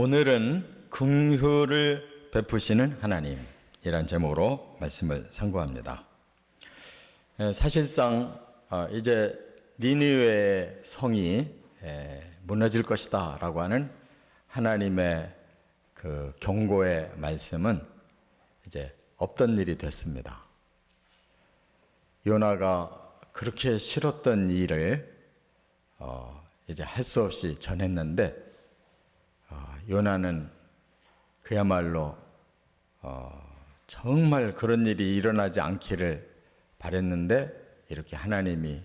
오늘은 긍휼을 베푸시는 하나님이란 제목으로 말씀을 상고합니다. 사실상 이제 니느웨의 성이 무너질 것이다 라고 하는 하나님의 그 경고의 말씀은 이제 없던 일이 됐습니다. 요나가 그렇게 싫었던 일을 이제 할 수 없이 전했는데 요나는 그야말로 정말 그런 일이 일어나지 않기를 바랬는데 이렇게 하나님이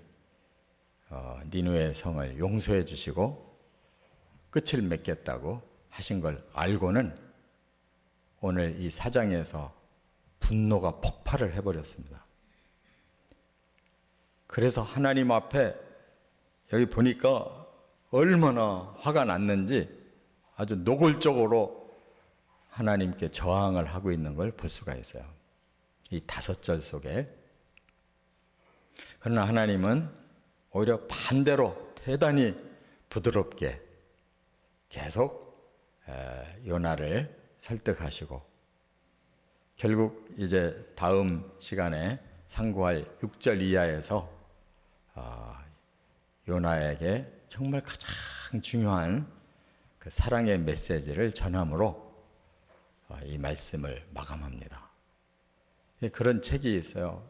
니느웨의 성을 용서해 주시고 끝을 맺겠다고 하신 걸 알고는 오늘 이 4장에서 분노가 폭발을 해버렸습니다. 그래서 하나님 앞에 여기 보니까 얼마나 화가 났는지 아주 노골적으로 하나님께 저항을 하고 있는 걸 볼 수가 있어요. 이 5절 속에. 그러나 하나님은 오히려 반대로 대단히 부드럽게 계속 요나를 설득하시고 결국 이제 다음 시간에 상고할 6절 이하에서 요나에게 정말 가장 중요한 그 사랑의 메시지를 전함으로 이 말씀을 마감합니다. 그런 책이 있어요.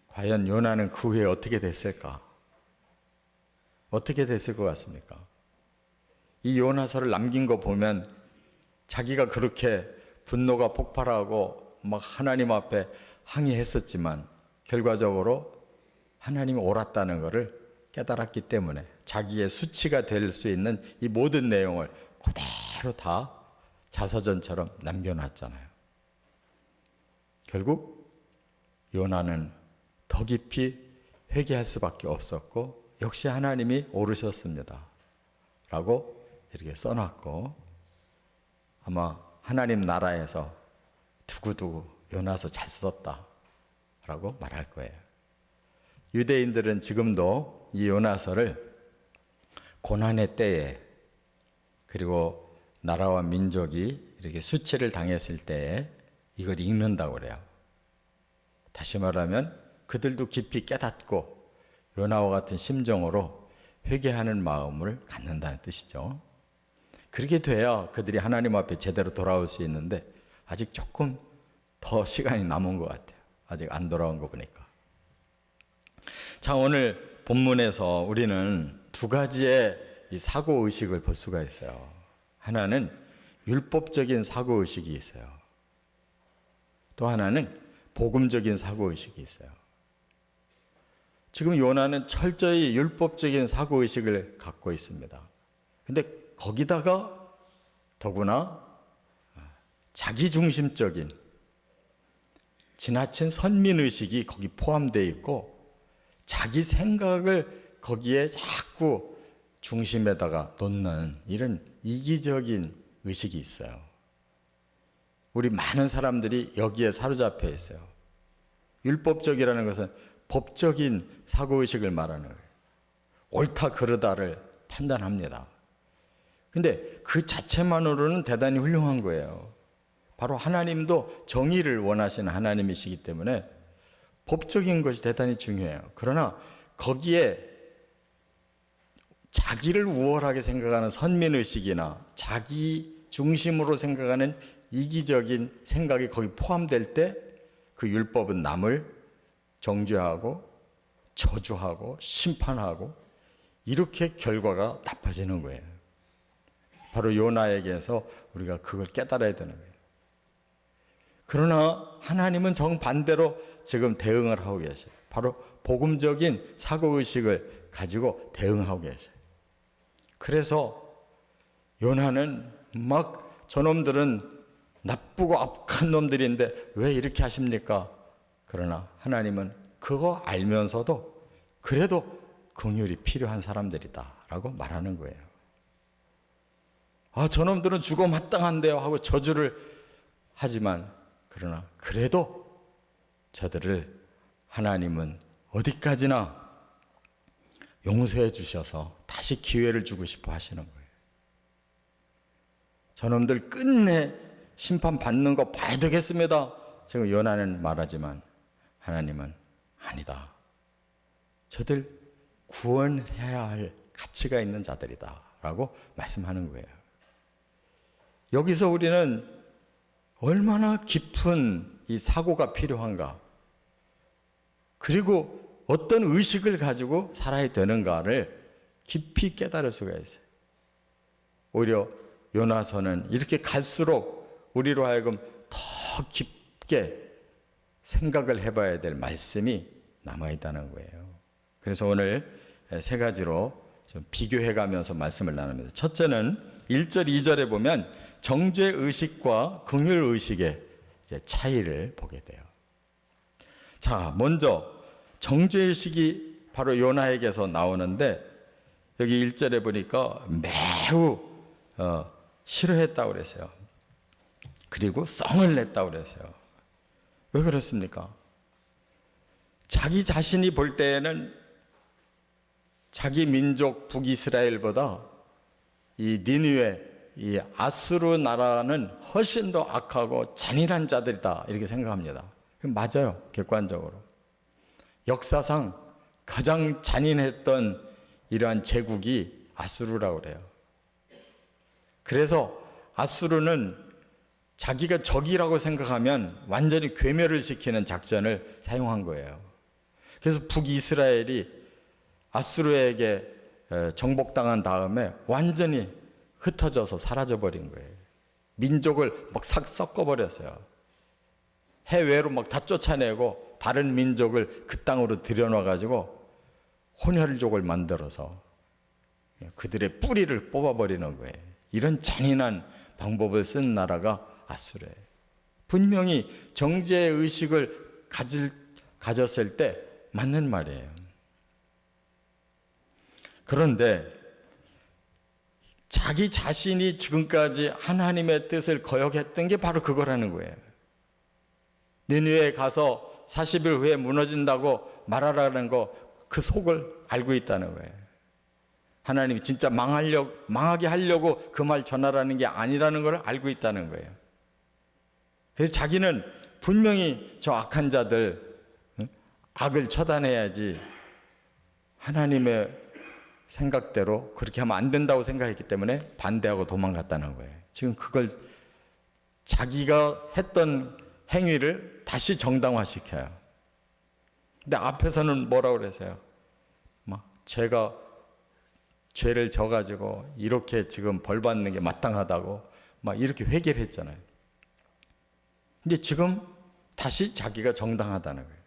과연 요나는 그 후에 어떻게 됐을까? 어떻게 됐을 것 같습니까? 이 요나서를 남긴 거 보면 자기가 그렇게 분노가 폭발하고 막 하나님 앞에 항의했었지만 결과적으로 하나님이 옳았다는 것을 깨달았기 때문에 자기의 수치가 될 수 있는 이 모든 내용을 그대로 다 자서전처럼 남겨놨잖아요. 결국 요나는 더 깊이 회개할 수밖에 없었고 역시 하나님이 옳으셨습니다 라고 이렇게 써놨고 아마 하나님 나라에서 두고두고 요나서 잘 썼다 라고 말할 거예요. 유대인들은 지금도 이 요나서를 고난의 때에 그리고 나라와 민족이 이렇게 수치를 당했을 때에 이걸 읽는다고 그래요. 다시 말하면 그들도 깊이 깨닫고 요나와 같은 심정으로 회개하는 마음을 갖는다는 뜻이죠. 그렇게 돼야 그들이 하나님 앞에 제대로 돌아올 수 있는데 아직 조금 더 시간이 남은 것 같아요. 아직 안 돌아온 거 보니까. 자, 오늘 본문에서 우리는 두 가지의 이 사고의식을 볼 수가 있어요. 하나는 율법적인 사고의식이 있어요. 또 하나는 복음적인 사고의식이 있어요. 지금 요나는 철저히 율법적인 사고의식을 갖고 있습니다. 근데 거기다가 더구나 자기중심적인 지나친 선민의식이 거기 포함되어 있고 자기 생각을 거기에 자꾸 중심에다가 놓는 이런 이기적인 의식이 있어요. 우리 많은 사람들이 여기에 사로잡혀 있어요. 율법적이라는 것은 법적인 사고의식을 말하는 거예요. 옳다 그르다를 판단합니다. 근데 그 자체만으로는 대단히 훌륭한 거예요. 바로 하나님도 정의를 원하시는 하나님이시기 때문에 법적인 것이 대단히 중요해요. 그러나 거기에 자기를 우월하게 생각하는 선민의식이나 자기 중심으로 생각하는 이기적인 생각이 거기 포함될 때 그 율법은 남을 정죄하고 저주하고 심판하고 이렇게 결과가 나빠지는 거예요. 바로 요나에게서 우리가 그걸 깨달아야 되는 거예요. 그러나 하나님은 정반대로 지금 대응을 하고 계셔요. 바로 복음적인 사고의식을 가지고 대응하고 계셔요. 그래서 요나는 막 저놈들은 나쁘고 악한 놈들인데 왜 이렇게 하십니까? 그러나 하나님은 그거 알면서도 그래도 긍휼이 필요한 사람들이다 라고 말하는 거예요. 저놈들은 죽어 마땅한데요 하고 저주를 하지만 그러나 그래도 저들을 하나님은 어디까지나 용서해 주셔서 다시 기회를 주고 싶어 하시는 거예요. 저놈들 끝내 심판받는 거 봐야 되겠습니다. 지금 요나는 말하지만 하나님은 아니다. 저들 구원해야 할 가치가 있는 자들이다 라고 말씀하는 거예요. 여기서 우리는 얼마나 깊은 이 사고가 필요한가, 그리고 어떤 의식을 가지고 살아야 되는가를 깊이 깨달을 수가 있어요. 오히려 요나서는 이렇게 갈수록 우리로 하여금 더 깊게 생각을 해봐야 될 말씀이 남아있다는 거예요. 그래서 오늘 세 가지로 좀 비교해가면서 말씀을 나눕니다. 첫째는 1절, 2절에 보면 정죄의식과 긍휼의식의 차이를 보게 돼요. 자, 먼저 정죄의식이 바로 요나에게서 나오는데 여기 1절에 보니까 매우 싫어했다고 그랬어요. 그리고 썽을 냈다고 그랬어요. 왜 그렇습니까? 자기 자신이 볼 때에는 자기 민족 북이스라엘보다 이 니느웨, 이 아수르 나라는 훨씬 더 악하고 잔인한 자들이다 이렇게 생각합니다. 맞아요. 객관적으로 역사상 가장 잔인했던 이러한 제국이 아수르라고 그래요. 그래서 아수르는 자기가 적이라고 생각하면 완전히 괴멸을 시키는 작전을 사용한 거예요. 그래서 북이스라엘이 아수르에게 정복당한 다음에 완전히 흩어져서 사라져버린 거예요. 민족을 막 싹 섞어버렸어요. 해외로 막 다 쫓아내고 다른 민족을 그 땅으로 들여놔가지고 혼혈족을 만들어서 그들의 뿌리를 뽑아버리는 거예요. 이런 잔인한 방법을 쓴 나라가 아수르예요. 분명히 정죄의식을 가졌을 때 맞는 말이에요. 그런데 자기 자신이 지금까지 하나님의 뜻을 거역했던 게 바로 그거라는 거예요. 니느웨에 가서 40일 후에 무너진다고 말하라는 거, 그 속을 알고 있다는 거예요. 하나님이 진짜 망하게 하려고 그 말 전하라는 게 아니라는 걸 알고 있다는 거예요. 그래서 자기는 분명히 저 악한 자들, 악을 처단해야지 하나님의 생각대로 그렇게 하면 안 된다고 생각했기 때문에 반대하고 도망갔다는 거예요. 지금 그걸 자기가 했던 행위를 다시 정당화시켜요. 근데 앞에서는 뭐라고 그랬어요? 제가 죄를 져가지고 이렇게 지금 벌 받는 게 마땅하다고 이렇게 회개를 했잖아요. 근데 지금 다시 자기가 정당하다는 거예요.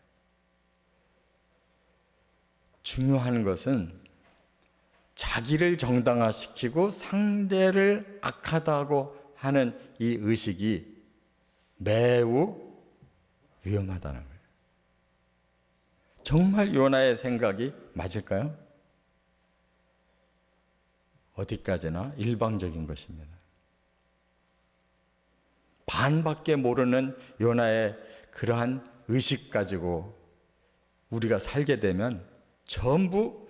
중요한 것은 자기를 정당화시키고 상대를 악하다고 하는 이 의식이 매우 위험하다는 거예요. 정말 요나의 생각이 맞을까요? 어디까지나 일방적인 것입니다. 반밖에 모르는 요나의 그러한 의식 가지고 우리가 살게 되면 전부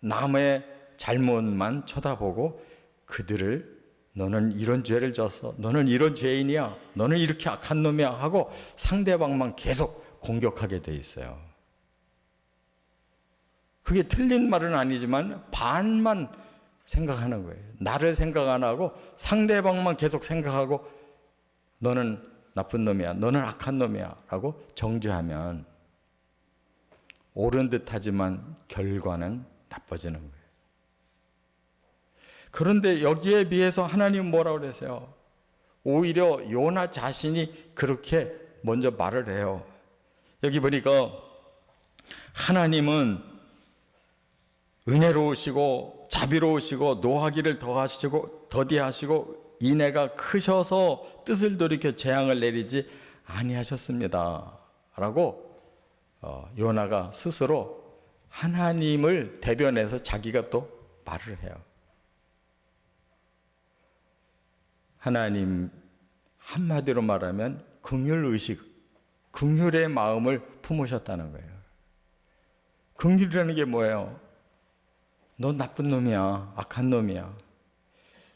남의 잘못만 쳐다보고 그들을 너는 이런 죄를 졌어, 너는 이런 죄인이야, 너는 이렇게 악한 놈이야 하고 상대방만 계속 공격하게 돼 있어요. 그게 틀린 말은 아니지만 반만 생각하는 거예요. 나를 생각 안 하고 상대방만 계속 생각하고 너는 나쁜 놈이야, 너는 악한 놈이야 라고 정죄하면 옳은 듯 하지만 결과는 나빠지는 거예요. 그런데 여기에 비해서 하나님은 뭐라고 그랬어요? 오히려 요나 자신이 그렇게 먼저 말을 해요. 여기 보니까 하나님은 은혜로우시고 자비로우시고 노하기를 더디하시고 인애가 크셔서 뜻을 돌이켜 재앙을 내리지 아니하셨습니다 라고 요나가 스스로 하나님을 대변해서 자기가 또 말을 해요. 하나님 한마디로 말하면 긍휼의식, 긍휼의 마음을 품으셨다는 거예요. 긍휼이라는 게 뭐예요? 너 나쁜 놈이야, 악한 놈이야.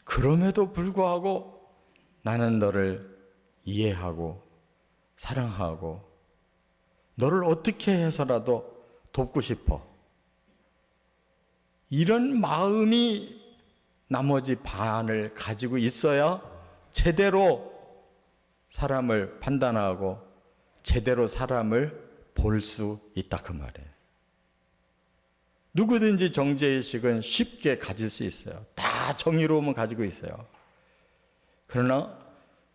그럼에도 불구하고 나는 너를 이해하고 사랑하고 너를 어떻게 해서라도 돕고 싶어. 이런 마음이 나머지 반을 가지고 있어야 제대로 사람을 판단하고 제대로 사람을 볼 수 있다 그 말이에요. 누구든지 정죄의식은 쉽게 가질 수 있어요. 다 정의로움은 가지고 있어요. 그러나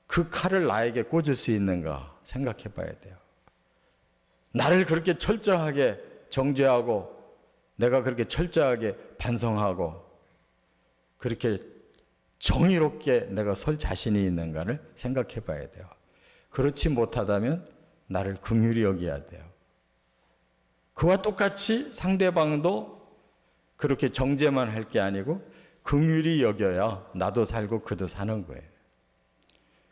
그 칼을 나에게 꽂을 수 있는가 생각해 봐야 돼요. 나를 그렇게 철저하게 정죄하고 내가 그렇게 철저하게 반성하고 그렇게 정의롭게 내가 설 자신이 있는가를 생각해 봐야 돼요. 그렇지 못하다면 나를 긍휼히 여겨야 돼요. 그와 똑같이 상대방도 그렇게 정죄만 할 게 아니고 긍휼히 여겨야 나도 살고 그도 사는 거예요.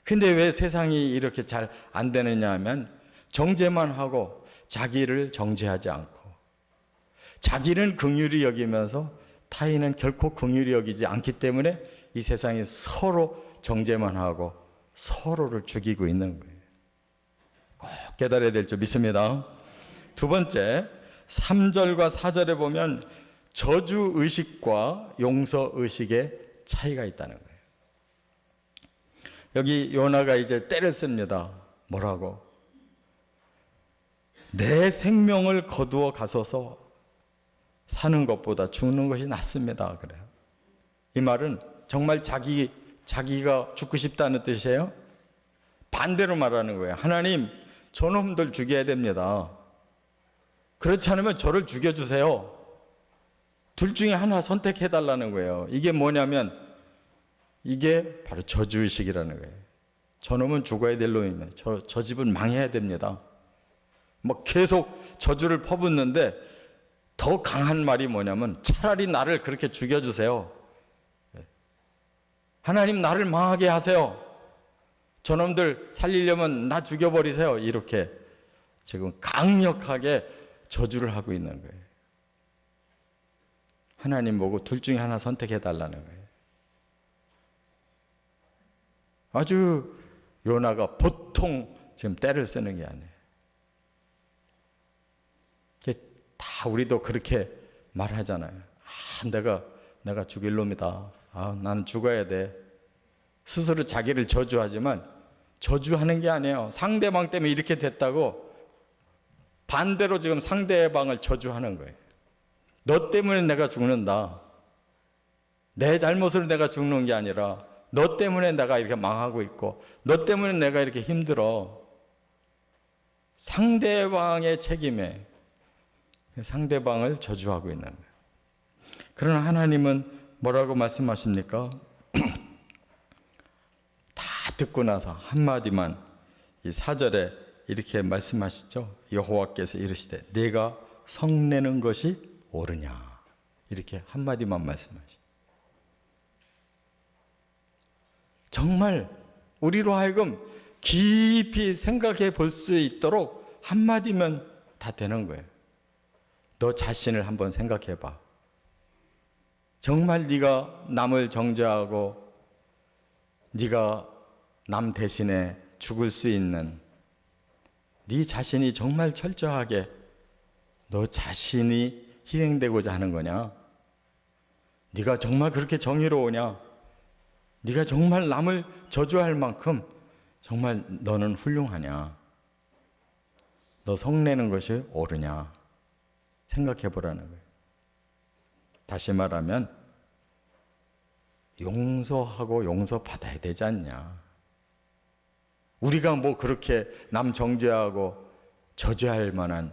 근데 왜 세상이 이렇게 잘 안 되느냐 하면 정죄만 하고 자기를 정죄하지 않고 자기는 긍휼히 여기면서 타인은 결코 긍휼히 여기지 않기 때문에 이 세상이 서로 정죄만 하고 서로를 죽이고 있는 거예요. 꼭 깨달아야 될 줄 믿습니다. 두 번째, 3절과 4절에 보면 저주의식과 용서의식의 차이가 있다는 거예요. 여기 요나가 이제 때를 씁니다. 뭐라고? 내 생명을 거두어 가소서 사는 것보다 죽는 것이 낫습니다. 그래요. 이 말은 정말 자기가 죽고 싶다는 뜻이에요? 반대로 말하는 거예요. 하나님, 저놈들 죽여야 됩니다. 그렇지 않으면 저를 죽여주세요. 둘 중에 하나 선택해달라는 거예요. 이게 뭐냐면 이게 바로 저주의식이라는 거예요. 저놈은 죽어야 될 놈이면 저 집은 망해야 됩니다. 뭐 계속 저주를 퍼붓는데 더 강한 말이 뭐냐면 차라리 나를 그렇게 죽여주세요. 하나님 나를 망하게 하세요. 저놈들 살리려면 나 죽여버리세요. 이렇게 지금 강력하게 저주를 하고 있는 거예요. 하나님 보고 둘 중에 하나 선택해달라는 거예요. 아주 요나가 보통 지금 때를 쓰는 게 아니에요. 다 우리도 그렇게 말하잖아요. 내가 죽일 놈이다. 나는 죽어야 돼. 스스로 자기를 저주하지만 저주하는 게 아니에요. 상대방 때문에 이렇게 됐다고 반대로 지금 상대방을 저주하는 거예요. 너 때문에 내가 죽는다. 내 잘못으로 내가 죽는 게 아니라 너 때문에 내가 이렇게 망하고 있고 너 때문에 내가 이렇게 힘들어. 상대방의 책임에 상대방을 저주하고 있는 거예요. 그러나 하나님은 뭐라고 말씀하십니까? 다 듣고 나서 한마디만 이 4절에 이렇게 말씀하시죠. 여호와께서 이르시되 내가 성내는 것이 옳으냐. 이렇게 한마디만 말씀하시죠. 정말 우리로 하여금 깊이 생각해 볼 수 있도록 한마디면 다 되는 거예요. 너 자신을 한번 생각해 봐. 정말 네가 남을 정죄하고 네가 남 대신에 죽을 수 있는 네 자신이 정말 철저하게 너 자신이 희생되고자 하는 거냐? 네가 정말 그렇게 정의로우냐? 네가 정말 남을 저주할 만큼 정말 너는 훌륭하냐? 너 성내는 것이 옳으냐? 생각해 보라는 거예요. 다시 말하면 용서하고 용서받아야 되지 않냐? 우리가 뭐 그렇게 남 정죄하고 저주할 만한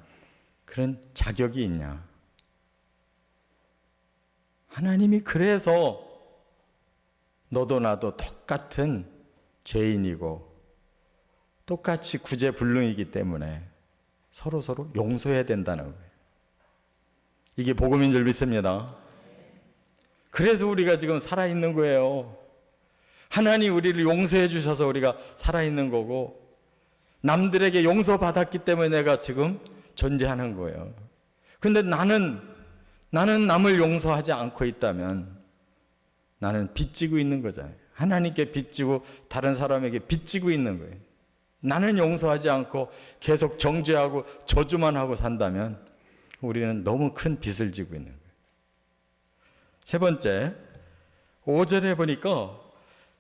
그런 자격이 있냐? 하나님이 그래서 너도 나도 똑같은 죄인이고 똑같이 구제불능이기 때문에 서로 용서해야 된다는 거예요. 이게 복음인 줄 믿습니다. 그래서 우리가 지금 살아있는 거예요. 하나님 우리를 용서해 주셔서 우리가 살아있는 거고 남들에게 용서받았기 때문에 내가 지금 존재하는 거예요. 근데 나는 남을 용서하지 않고 있다면 나는 빚지고 있는 거잖아요. 하나님께 빚지고 다른 사람에게 빚지고 있는 거예요. 나는 용서하지 않고 계속 정죄하고 저주만 하고 산다면 우리는 너무 큰 빚을 지고 있는 거예요. 세 번째, 5절에 보니까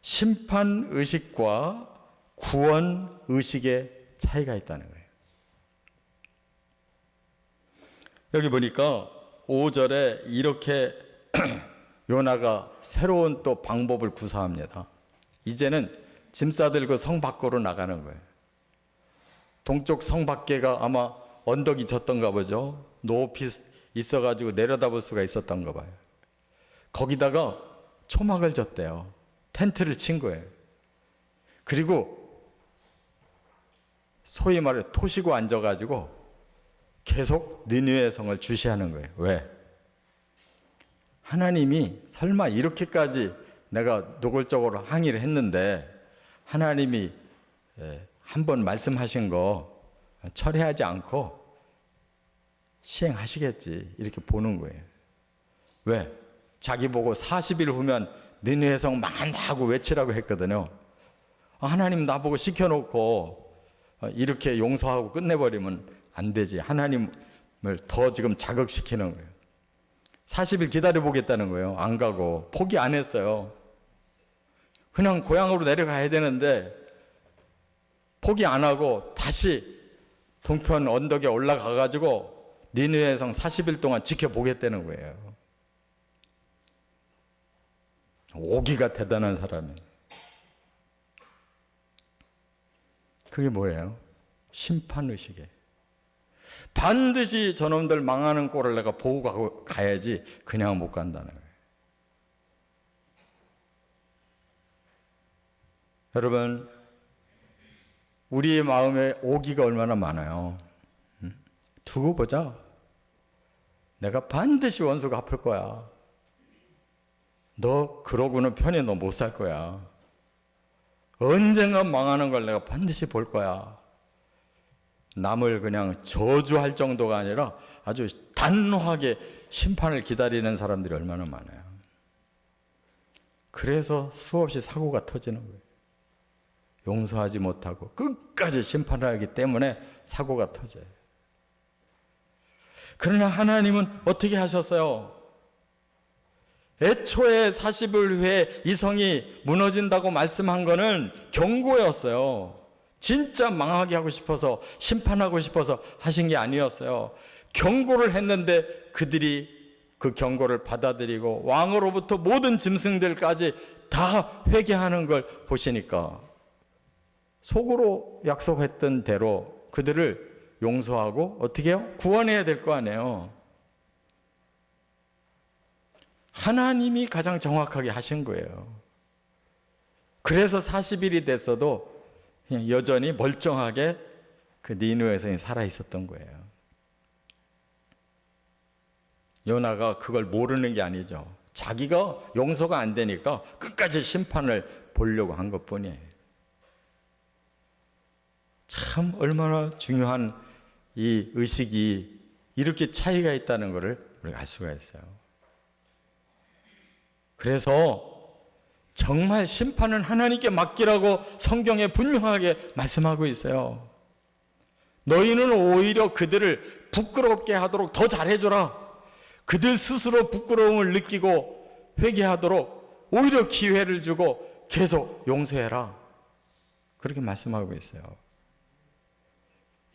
심판의식과 구원의식의 차이가 있다는 거예요. 여기 보니까 5절에 이렇게 요나가 새로운 또 방법을 구사합니다. 이제는 짐 싸들고 성 밖으로 나가는 거예요. 동쪽 성 밖에가 아마 언덕이 졌던가 보죠. 높이 있어가지고 내려다볼 수가 있었던가 봐요. 거기다가 초막을 졌대요. 텐트를 친 거예요. 그리고 소위 말해 토시고 앉아가지고 계속 니느웨 성을 주시하는 거예요. 왜? 하나님이 설마 이렇게까지 내가 노골적으로 항의를 했는데 하나님이 한번 말씀하신 거 철회하지 않고 시행하시겠지 이렇게 보는 거예요. 왜? 자기 보고 40일 후면 니느웨 성 망한다고 외치라고 했거든요. 하나님 나보고 시켜놓고 이렇게 용서하고 끝내버리면 안 되지. 하나님을 더 지금 자극시키는 거예요. 40일 기다려보겠다는 거예요. 안 가고 포기 안 했어요. 그냥 고향으로 내려가야 되는데 포기 안 하고 다시 동편 언덕에 올라가가지고 니느웨 성 40일 동안 지켜보겠다는 거예요. 오기가 대단한 사람이에요. 그게 뭐예요? 심판의식이에요. 반드시 저놈들 망하는 꼴을 내가 보고 가야지 그냥 못 간다는 거예요. 여러분, 우리의 마음에 오기가 얼마나 많아요. 두고 보자. 내가 반드시 원수 갚을 거야. 너 그러고는 편히 너 못 살 거야. 언젠가 망하는 걸 내가 반드시 볼 거야. 남을 그냥 저주할 정도가 아니라 아주 단호하게 심판을 기다리는 사람들이 얼마나 많아요. 그래서 수없이 사고가 터지는 거예요. 용서하지 못하고 끝까지 심판을 하기 때문에 사고가 터져요. 그러나 하나님은 어떻게 하셨어요? 애초에 40일 후에 이 성이 무너진다고 말씀한 거는 경고였어요. 진짜 망하게 하고 싶어서 심판하고 싶어서 하신 게 아니었어요. 경고를 했는데 그들이 그 경고를 받아들이고 왕으로부터 모든 짐승들까지 다 회개하는 걸 보시니까 속으로 약속했던 대로 그들을 용서하고 어떻게 해요? 구원해야 될 거 아니에요. 하나님이 가장 정확하게 하신 거예요. 그래서 40일이 됐어도 그냥 여전히 멀쩡하게 그 니느웨 성이 살아 있었던 거예요. 요나가 그걸 모르는 게 아니죠. 자기가 용서가 안 되니까 끝까지 심판을 보려고 한 것뿐이에요. 참 얼마나 중요한 이 의식이 이렇게 차이가 있다는 것을 우리가 알 수가 있어요. 그래서 정말 심판은 하나님께 맡기라고 성경에 분명하게 말씀하고 있어요. 너희는 오히려 그들을 부끄럽게 하도록 더 잘해줘라. 그들 스스로 부끄러움을 느끼고 회개하도록 오히려 기회를 주고 계속 용서해라. 그렇게 말씀하고 있어요.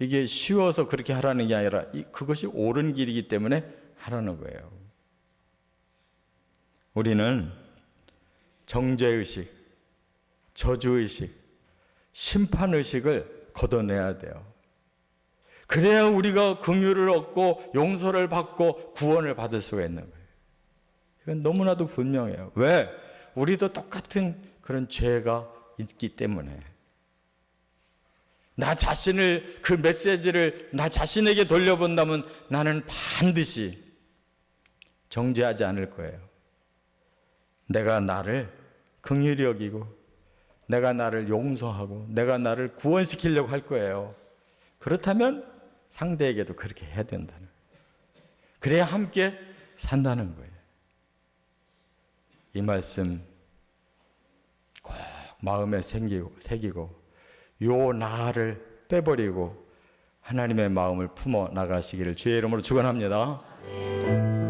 이게 쉬워서 그렇게 하라는 게 아니라 그것이 옳은 길이기 때문에 하라는 거예요. 우리는 정죄의식, 저주의식, 심판의식을 걷어내야 돼요. 그래야 우리가 긍휼을 얻고 용서를 받고 구원을 받을 수가 있는 거예요. 이건 너무나도 분명해요. 왜? 우리도 똑같은 그런 죄가 있기 때문에. 나 자신을, 그 메시지를 나 자신에게 돌려본다면 나는 반드시 정죄하지 않을 거예요. 내가 나를 긍휼히 여기고 내가 나를 용서하고 내가 나를 구원시키려고 할 거예요. 그렇다면 상대에게도 그렇게 해야 된다는 거예요. 그래야 함께 산다는 거예요. 이 말씀 마음에 새기고 요 나를 빼버리고 하나님의 마음을 품어 나가시기를 주의 이름으로 축원합니다.